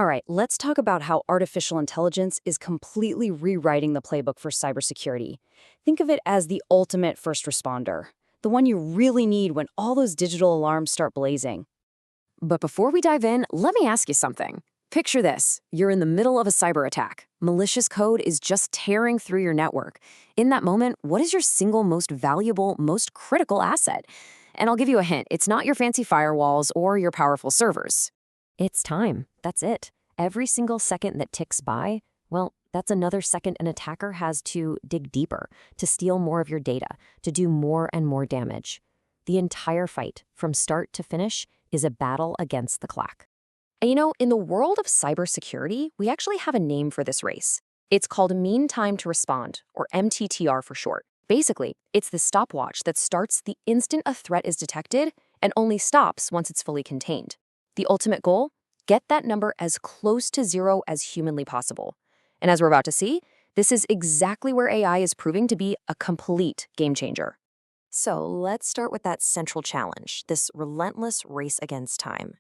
All right, let's talk about how artificial intelligence is completely rewriting the playbook for cybersecurity. Think of it as the ultimate first responder, the one you really need when all those digital alarms start blazing. But before we dive in, let me ask you something. Picture this. You're in the middle of a cyber attack. Malicious code is just tearing through your network. In that moment, what is your single most valuable, most critical asset? And I'll give you a hint. It's not your fancy firewalls or your powerful servers. It's time. That's it. Every single second that ticks by, well, that's another second an attacker has to dig deeper, to steal more of your data, to do more and more damage. The entire fight, from start to finish, is a battle against the clock. And in the world of cybersecurity, we actually have a name for this race. It's called mean time to respond, or MTTR for short. Basically, it's the stopwatch that starts the instant a threat is detected and only stops once it's fully contained. The ultimate goal? Get that number as close to zero as humanly possible. And as we're about to see, this is exactly where AI is proving to be a complete game changer. So let's start with that central challenge, this relentless race against time.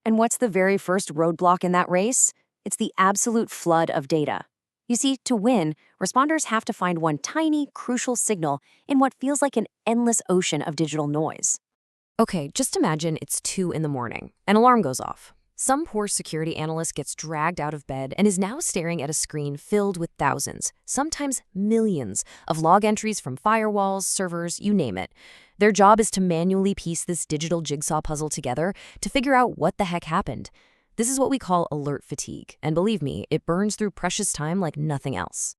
And what's the very first roadblock in that race? It's the absolute flood of data. You see, to win, responders have to find one tiny, crucial signal in what feels like an endless ocean of digital noise. Okay, just imagine it's 2 in the morning. An alarm goes off. Some poor security analyst gets dragged out of bed and is now staring at a screen filled with thousands, sometimes millions, of log entries from firewalls, servers, you name it. Their job is to manually piece this digital jigsaw puzzle together to figure out what the heck happened. This is what we call alert fatigue, and believe me, it burns through precious time like nothing else.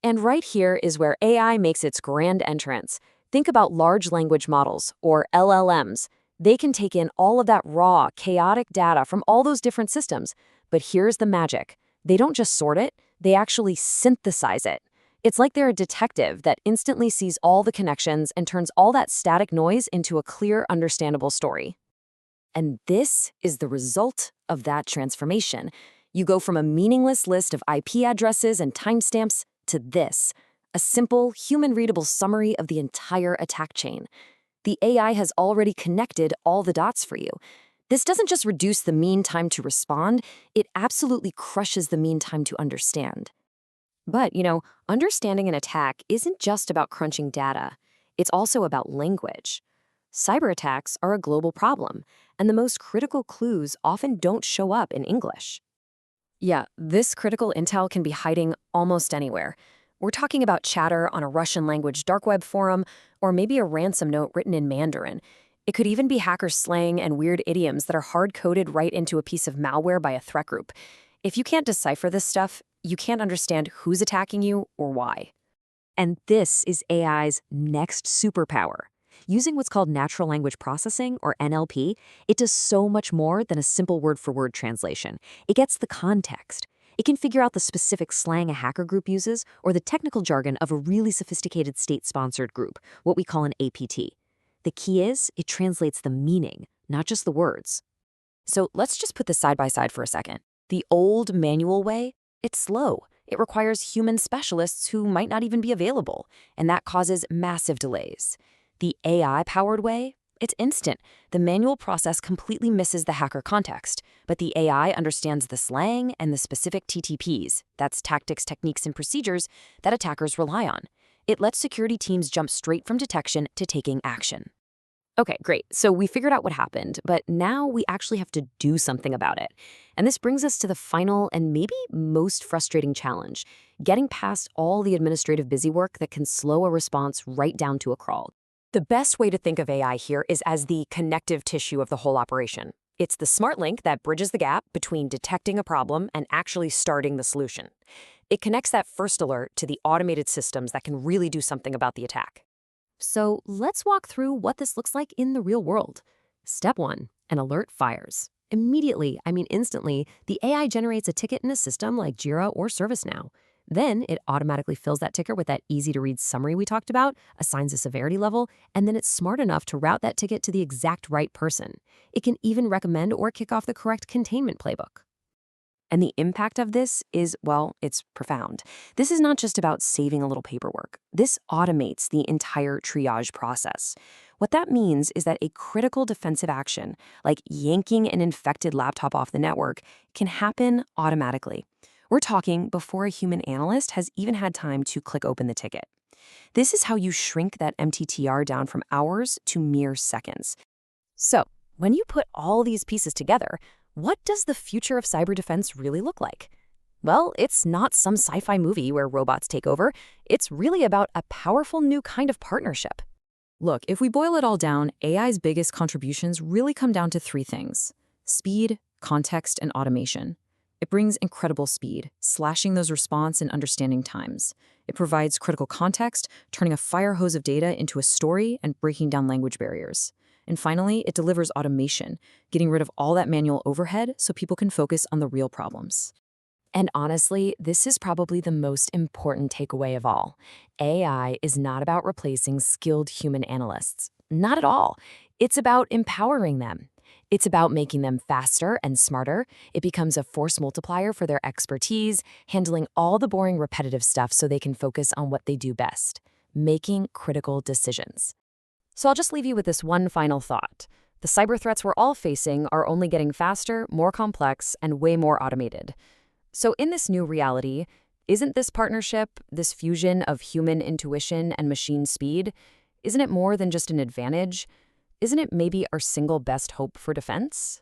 And right here is where AI makes its grand entrance. Think about large language models, or LLMs. They can take in all of that raw, chaotic data from all those different systems. But here's the magic. They don't just sort it, they actually synthesize it. It's like they're a detective that instantly sees all the connections and turns all that static noise into a clear, understandable story. And this is the result of that transformation. You go from a meaningless list of IP addresses and timestamps to this, a simple, human-readable summary of the entire attack chain. The AI has already connected all the dots for you. This doesn't just reduce the mean time to respond, it absolutely crushes the mean time to understand. But, understanding an attack isn't just about crunching data. It's also about language. Cyber attacks are a global problem, and the most critical clues often don't show up in English. Yeah, this critical intel can be hiding almost anywhere. We're talking about chatter on a Russian language dark web forum, or maybe a ransom note written in Mandarin. It could even be hacker slang and weird idioms that are hard-coded right into a piece of malware by a threat group. If you can't decipher this stuff, you can't understand who's attacking you or why. And this is AI's next superpower. Using what's called natural language processing, or NLP, it does so much more than a simple word-for-word translation. It gets the context. It can figure out the specific slang a hacker group uses or the technical jargon of a really sophisticated state-sponsored group, what we call an APT. The key is it translates the meaning, not just the words. So let's just put this side by side for a second. The old manual way, it's slow. It requires human specialists who might not even be available, and that causes massive delays. The AI-powered way, it's instant. The manual process completely misses the hacker context, but the AI understands the slang and the specific TTPs, that's tactics, techniques, and procedures that attackers rely on. It lets security teams jump straight from detection to taking action. Okay, great. So we figured out what happened, but now we actually have to do something about it. And this brings us to the final and maybe most frustrating challenge, getting past all the administrative busywork that can slow a response right down to a crawl. The best way to think of AI here is as the connective tissue of the whole operation. It's the smart link that bridges the gap between detecting a problem and actually starting the solution. It connects that first alert to the automated systems that can really do something about the attack. So let's walk through what this looks like in the real world. Step 1, an alert fires. Immediately, instantly, the AI generates a ticket in a system like Jira or Service Now. Then it automatically fills that ticket with that easy-to-read summary we talked about, assigns a severity level, and then it's smart enough to route that ticket to the exact right person. It can even recommend or kick off the correct containment playbook. And the impact of this is, well, it's profound. This is not just about saving a little paperwork. This automates the entire triage process. What that means is that a critical defensive action, like yanking an infected laptop off the network, can happen automatically. We're talking before a human analyst has even had time to click open the ticket. This is how you shrink that MTTR down from hours to mere seconds. So, when you put all these pieces together, what does the future of cyber defense really look like? Well, it's not some sci-fi movie where robots take over. It's really about a powerful new kind of partnership. Look, if we boil it all down, AI's biggest contributions really come down to three things: speed, context, and automation. It brings incredible speed, slashing those response and understanding times. It provides critical context, turning a fire hose of data into a story and breaking down language barriers. And finally, it delivers automation, getting rid of all that manual overhead so people can focus on the real problems. And honestly, this is probably the most important takeaway of all. AI is not about replacing skilled human analysts. Not at all. It's about empowering them. It's about making them faster and smarter. It becomes a force multiplier for their expertise, handling all the boring repetitive stuff so they can focus on what they do best: making critical decisions. So I'll just leave you with this one final thought. The cyber threats we're all facing are only getting faster, more complex, and way more automated. So in this new reality, isn't this partnership, this fusion of human intuition and machine speed, isn't it more than just an advantage? Isn't it maybe our single best hope for defense?